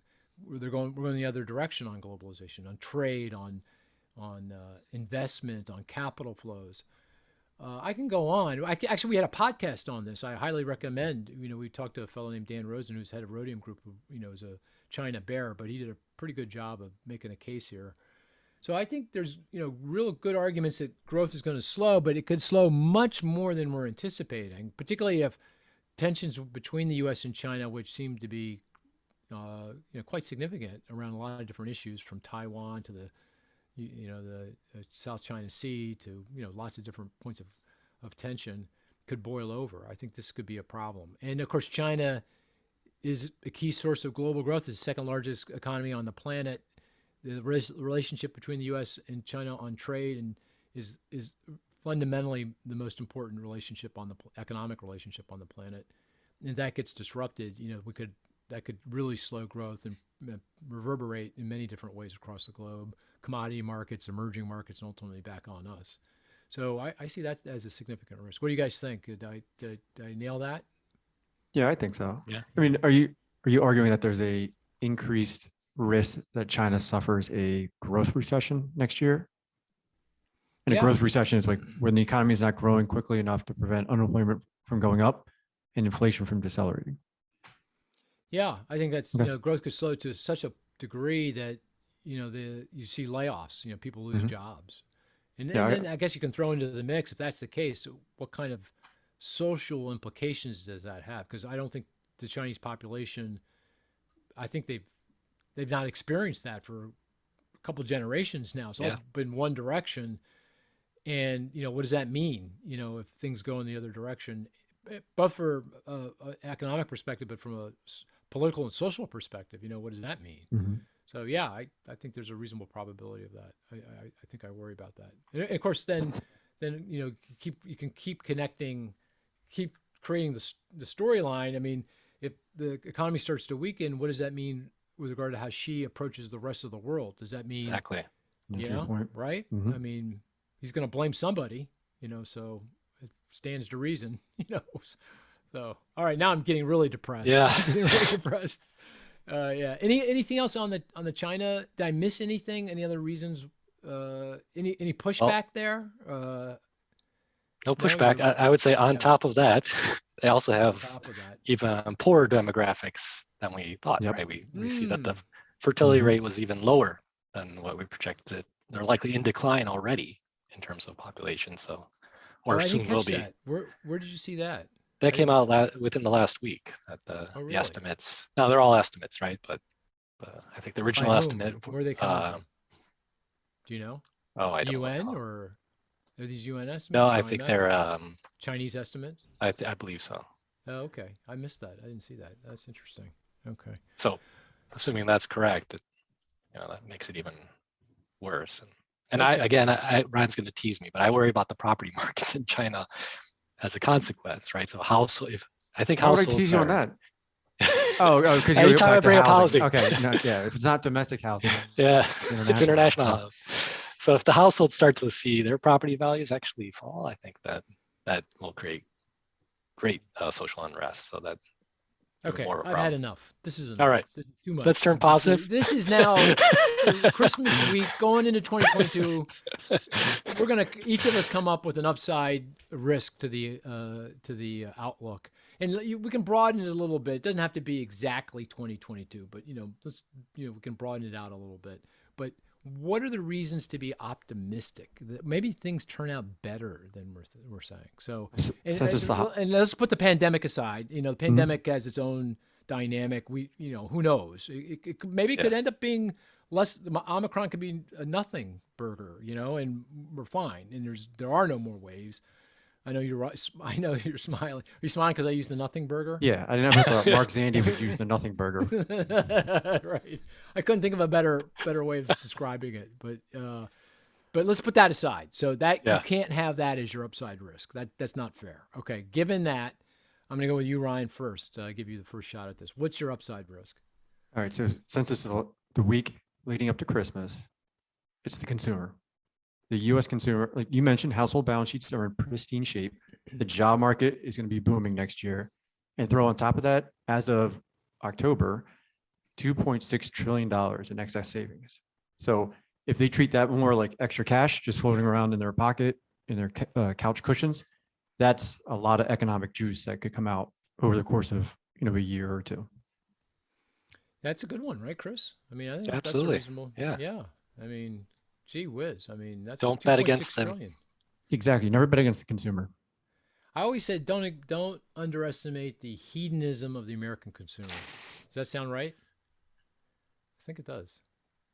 we're going the other direction on globalization, on trade, on investment, on capital flows. I can go on. Actually, we had a podcast on this. I highly recommend. We talked to a fellow named Dan Rosen, who's head of Rhodium Group, who is a China bear, but he did a pretty good job of making a case here. So I think there's real good arguments that growth is going to slow, but it could slow much more than we're anticipating, particularly if tensions between the U.S. and China, which seem to be quite significant around a lot of different issues, from Taiwan to the South China Sea to lots of different points of tension, could boil over. I think this could be a problem. And of course, China is a key source of global growth. It's the second largest economy on the planet. The relationship between the U.S. and China on trade and is fundamentally the most important relationship economic relationship on the planet. And if that gets disrupted, that could really slow growth and reverberate in many different ways across the globe. Commodity markets, emerging markets, and ultimately back on us. So I see that as a significant risk. What do you guys think? Did I nail that? Yeah, I think so. Yeah. I mean, are you arguing that there's a increased risk that China suffers a growth recession next year? And a growth recession is like when the economy is not growing quickly enough to prevent unemployment from going up and inflation from decelerating. Yeah, I think that's growth could slow to such a degree that you see layoffs. People lose jobs, and then I guess you can throw into the mix, if that's the case, what kind of social implications does that have? Because I don't think the Chinese population, I think they've not experienced that for a couple generations now. It's all been one direction, and what does that mean? If things go in the other direction, both for an economic perspective, but from a political and social perspective, what does that mean? Mm-hmm. So yeah, I think there's a reasonable probability of that. I think I worry about that. And of course, then you can keep connecting, keep creating the storyline. I mean, if the economy starts to weaken, what does that mean with regard to how Xi approaches the rest of the world? Does that mean exactly? Right? Mm-hmm. I mean, he's going to blame somebody, so it stands to reason, So, all right, now I'm getting really depressed. Yeah. I'm getting really depressed. Yeah. Anything else on the China? Did I miss anything? Any other reasons? Any pushback there? No pushback. I would say on top of that, they also have even poorer demographics than we thought, right? We see that the fertility rate was even lower than what we projected. They're likely in decline already in terms of population. So, or soon will be. That. Where did you see that? That came out within the last week at the estimates. No, they're all estimates, right? But I think the original estimate. Where are they coming from? Do you know? Oh, I don't UN know. Or are these UN estimates? No, I think they're Chinese estimates. I believe so. Oh, okay. I missed that. I didn't see that. That's interesting. Okay. So, assuming that's correct, that makes it even worse. And Ryan's going to tease me, but I worry about the property markets in China as a consequence, right? So households would I tease you on that? Because anytime I bring up housing. Okay, if it's not domestic housing. Yeah, it's international. So if the households start to see their property values actually fall, I think that will create great social unrest. So that. Okay, I've had enough. This is enough. All right. This is too much. Let's turn positive. This is now Christmas week, going into 2022. We're gonna each of us come up with an upside risk to the outlook, and we can broaden it a little bit. It doesn't have to be exactly 2022, but we can broaden it out a little bit. But what are the reasons to be optimistic that maybe things turn out better than we're saying? So, and let's put the pandemic aside. The pandemic has its own dynamic. Who knows? It could end up being less. Omicron could be a nothing burger, and we're fine. And there are no more waves. I know you're right. I know you're smiling. Are you smiling because I used the nothing burger? Yeah, I never thought Mark Zandi would use the nothing burger. Right. I couldn't think of a better way of describing it. But let's put that aside. So that you can't have that as your upside risk. That's not fair. Okay. Given that, I'm going to go with you, Ryan, first. Give you the first shot at this. What's your upside risk? All right. So since it's the week leading up to Christmas, it's the consumer. The U.S. consumer, like you mentioned, household balance sheets are in pristine shape. The job market is going to be booming next year. And throw on top of that, as of October, $2.6 trillion in excess savings. So if they treat that more like extra cash just floating around in their pocket, in their couch cushions, that's a lot of economic juice that could come out over the course of a year or two. That's a good one, right, Cris? I mean, I think that's a Absolutely. reasonable. Yeah. Yeah. I mean, gee whiz. I mean, that's Don't bet 2.6 against them. trillion. Exactly. Never bet against the consumer. I always said don't underestimate the hedonism of the American consumer. Does that sound right? I think it does.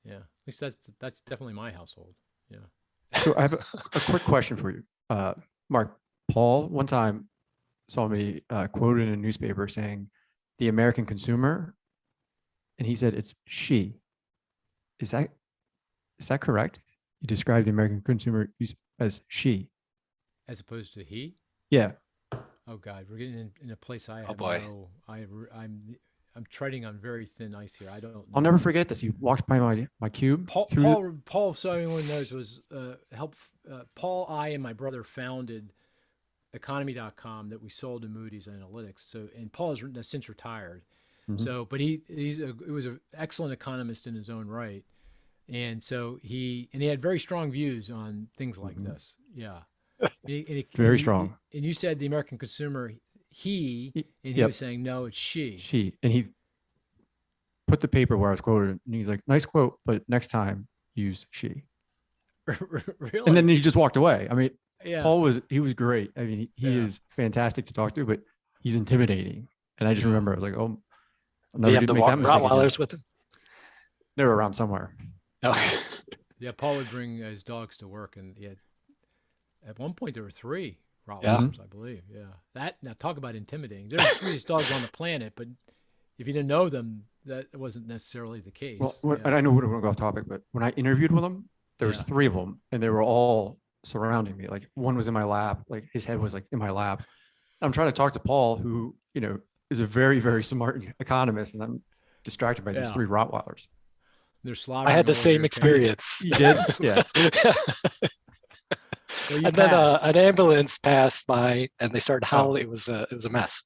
Yeah. At least that's definitely my household. Yeah. So I have a quick question for you. Mark, Paul one time saw me quoted in a newspaper saying the American consumer, and he said it's she. Is that correct? You described the American consumer as she. As opposed to he? Yeah. Oh God, we're getting in a place I have boy. I'm treading on very thin ice here. I don't know. I'll never forget this. He walked by my cube. Paul, so everyone knows, was Paul, I, and my brother founded economy.com that we sold to Moody's Analytics. So, and Paul has since retired. Mhm. So, but he was an excellent economist in his own right. And so he had very strong views on things like this. Yeah. Very strong. And you said the American consumer, he Yep. was saying, no, it's she. She. And he put the paper where I was quoted, and he's like, nice quote, but next time use she. Really? And then he just walked away. I mean, Yeah. Paul was great. I mean, he is fantastic to talk to, but he's intimidating. And I just remember I was like, oh, Do you have the Rottweilers with him? They were around somewhere. Oh. Yeah, Paul would bring his dogs to work, and at one point there were 3 Rottweilers, Yeah. I believe. Yeah, now talk about intimidating. They're the sweetest dogs on the planet, but if you didn't know them, that wasn't necessarily the case. Well, and I know we're going to go off topic, but when I interviewed with them, there was 3 of them, and they were all surrounding me. Like one was in my lap, like his head was like in my lap. I'm trying to talk to Paul, who is a very, very smart economist, and I'm distracted by these 3 Rottweilers. They're slobbering. I had the same experience. You did? Yeah. Well, and then an ambulance passed by, and they started howling. It was a mess.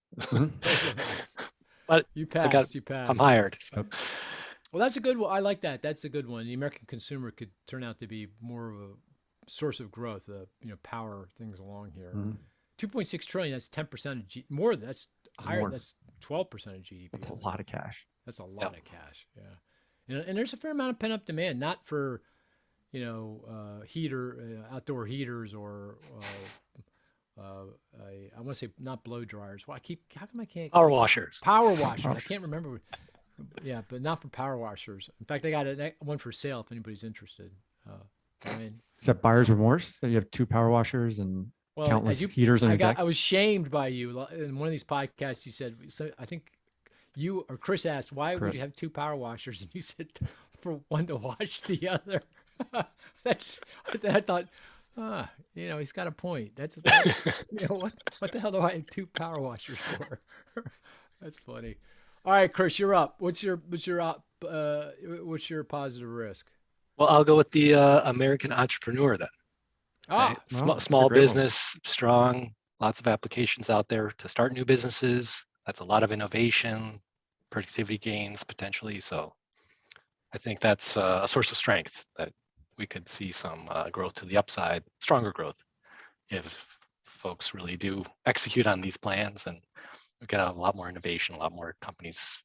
But you passed. You passed. I'm hired. So. Well, that's a good one. I like that. That's a good one. The American consumer could turn out to be more of a source of growth. Power things along here. 2.6 trillion. That's 10% of more. That's higher. More. That's 12% of GDP. That's a lot of cash. That's a lot of cash. Yeah, and there's a fair amount of pent up demand, not for outdoor heaters or I want to say not blow dryers. Well, how come I can't? Power washers. Power washers. I can't remember. Yeah, but not for power washers. In fact, I got one for sale if anybody's interested. Is that buyer's remorse that you have 2 power washers and countless heaters on your deck? I was shamed by you in one of these podcasts. You said, so I think you or Cris asked, why would you have 2 power washers? And you said, for one to wash the other. I thought, he's got a point. What the hell do I have 2 power washers for? That's funny. All right, Cris, you're up. What's your positive risk? Well, I'll go with the American entrepreneur then. Right? Small business, strong, lots of applications out there to start new businesses. That's a lot of innovation, productivity gains potentially. So I think that's a source of strength that we could see some growth to the upside, stronger growth, if folks really do execute on these plans, and we get a lot more innovation, a lot more companies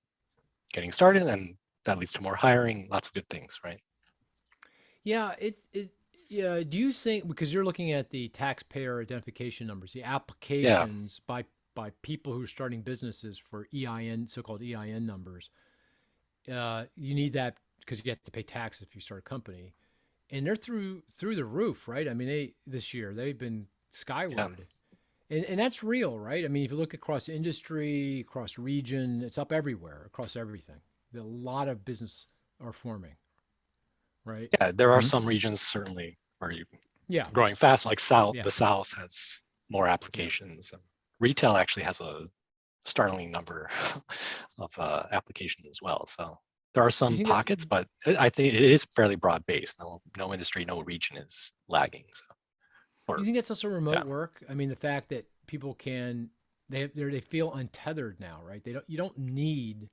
getting started, and that leads to more hiring, lots of good things, right? Yeah, do you think, because you're looking at the taxpayer identification numbers, the applications by people who are starting businesses for EIN, so-called EIN numbers, you need that because you have to pay tax if you start a company. And they're through the roof, right? I mean, this year they've been skyward, and that's real, right? I mean, if you look across industry, across region, it's up everywhere, across everything. A lot of business are forming, right? Yeah, there are some regions certainly where growing fast, like the South has more applications. And retail actually has a startling number of applications as well. So There are You some think that, pockets, but I think it is fairly broad based. No industry, no region is lagging. So, you or think that's also yeah, remote work? I mean, the fact that people can they feel untethered now, right? You don't need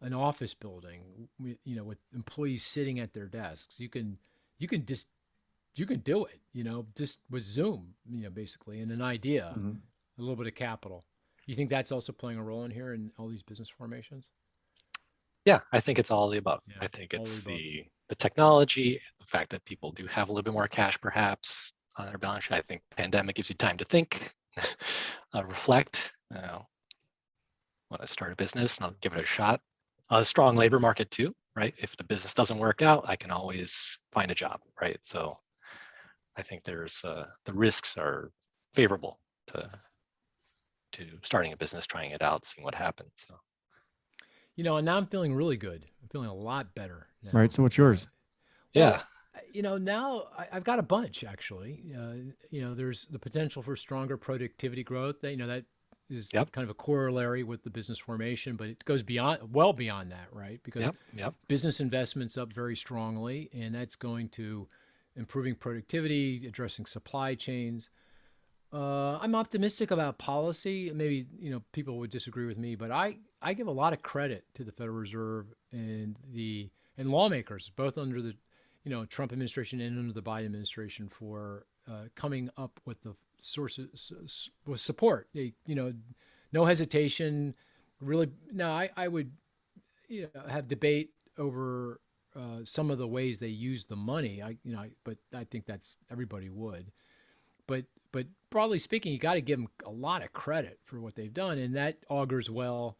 an office building, with employees sitting at their desks. You can just you can do it, just with Zoom, basically, and an idea, Mhm. a little bit of capital. You think that's also playing a role in here in all these business formations? yeah, I think it's all the above. Yeah, I think all the it's above. the technology, the fact that people do have a little bit more cash perhaps on their balance sheet. I think pandemic gives you time to think, reflect. Want to start a business and I'll give it a shot. A strong labor market too, right? If the business doesn't work out, I can always find a job, right? So I think there's the risks are favorable to starting a business, trying it out, seeing what happens. So. And now I'm feeling really good. I'm feeling a lot better Right. now. So what's yours? Yeah, Well, now I've got a bunch actually. There's the potential for stronger productivity growth. That is yep, kind of a corollary with the business formation, but it goes well beyond that, right? Because yep. business investments up very strongly, and that's going to improving productivity, addressing supply chains. I'm optimistic about policy. Maybe people would disagree with me, but I give a lot of credit to the Federal Reserve and lawmakers, both under the Trump administration and under the Biden administration, for coming up with the sources with support. No hesitation. Really, no. I would have debate over some of the ways they use the money. But I think that's everybody would. But broadly speaking, you got to give them a lot of credit for what they've done, and that augurs well,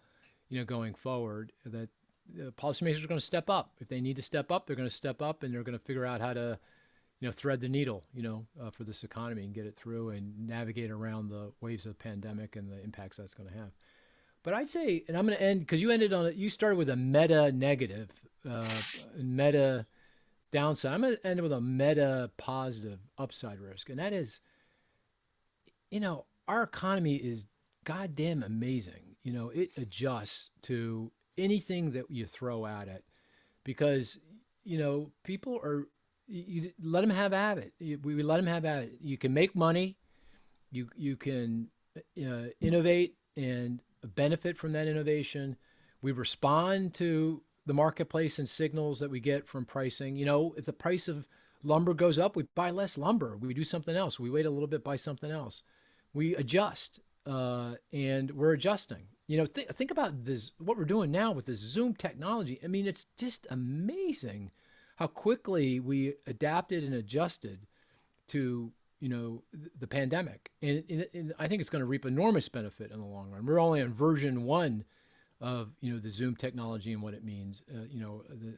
going forward. That policymakers are going to step up. If they need to step up, they're going to step up, and they're going to figure out how to, thread the needle, for this economy and get it through and navigate around the waves of the pandemic and the impacts that's going to have. But I'd say, and I'm going to end because you started with a meta negative, meta downside. I'm going to end with a meta positive upside risk, and that is, our economy is goddamn amazing. It adjusts to anything that you throw at it because, people are, you let them have at it. We let them have at it. You can make money. You can innovate and benefit from that innovation. We respond to the marketplace and signals that we get from pricing. If the price of lumber goes up, we buy less lumber. We do something else. We wait a little bit, buy something else. We adjust, and we're adjusting. Think about this, what we're doing now with this Zoom technology. I mean, it's just amazing how quickly we adapted and adjusted to, the pandemic. And I think it's going to reap enormous benefit in the long run. We're only on version 1 of, the Zoom technology and what it means. The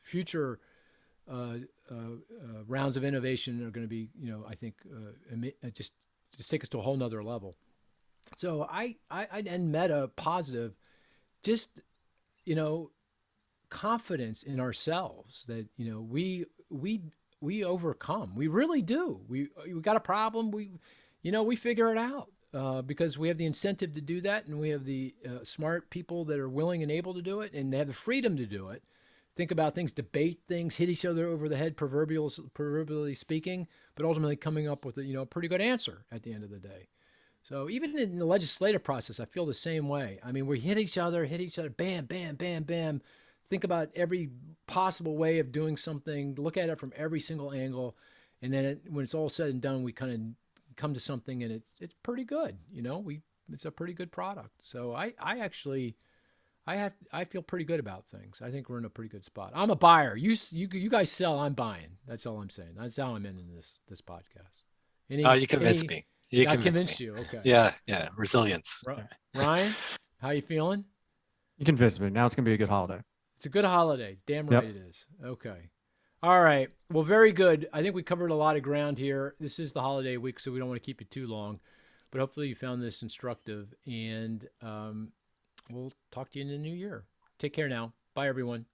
future rounds of innovation are going to be, I think, just take us to a whole nother level. So I'd end meta positive, just, confidence in ourselves that, we overcome. We really do. We got a problem. We figure it out because we have the incentive to do that, and we have the smart people that are willing and able to do it, and they have the freedom to do it. Think about things, debate things, hit each other over the head, proverbially speaking, but ultimately coming up with a pretty good answer at the end of the day. So even in the legislative process, I feel the same way. I mean, we hit each other, bam, bam, bam, bam. Think about every possible way of doing something, look at it from every single angle, and then when it's all said and done, we kind of come to something, and it's pretty good. It's a pretty good product. So I feel pretty good about things. I think we're in a pretty good spot. I'm a buyer. You guys sell. I'm buying. That's all I'm saying. That's how I'm ending this podcast. You convinced me. You I convinced convinced me. you. Okay. Yeah. Resilience. Ryan, how you feeling? You convinced me. Now it's gonna be a good holiday. It's a good holiday. Damn right Yep. it is. Okay. All right. Well, very good. I think we covered a lot of ground here. This is the holiday week, so we don't want to keep you too long, but hopefully you found this instructive, and we'll talk to you in the new year. Take care now. Bye, everyone.